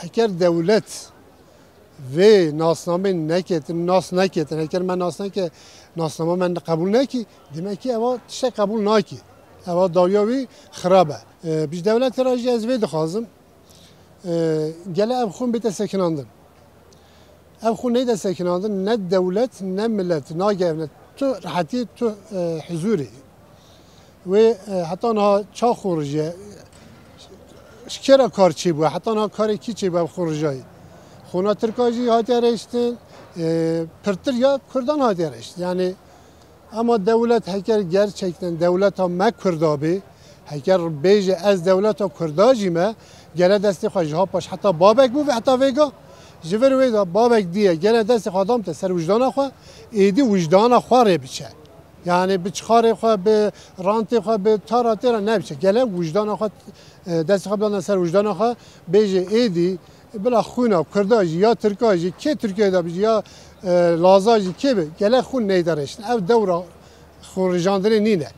اگر دولت و ناسنامه نکتن ناس نکتن اگر من ناس نکه ناسنامه من قبول نکی demek ki اوا تشت قبول نکی اوا داریاوی خرابه بیش دولت راجع از وی دخوازم گله اب خون بیت سکناندن اب خون نیده سکناندن نه دولت نه ملت نه گفنه تو راحتی تو حضوری و حتی آنها چا خورجه شکر کار چی بود حتی آنها کاری کی چی بود خورجایی خونا ترکاجی هاتی رشتن پرتر یا کردان هاتی رشت یعنی اما دولت هکر gerçekten devlet ha me Kurdabı heker beje ez devlet ha Kurdajı me gele desti xaj ha paş hatta babek bu ve hatta vega jiver ve da babek diye gele desti adam te ser vicdana xwa edi vicdana xwa re biçe yani bi çıkarı xwa bi ranti xwa bi taratera ne biçe gele vicdana xwa desti xwa ser vicdana xwa beje edi بلا خونا کرداجی یا ترکاجی که ترکیه دا بیج یا لازاجی که به گله خون نیدارشت. او دورا خورجاندنی نینه.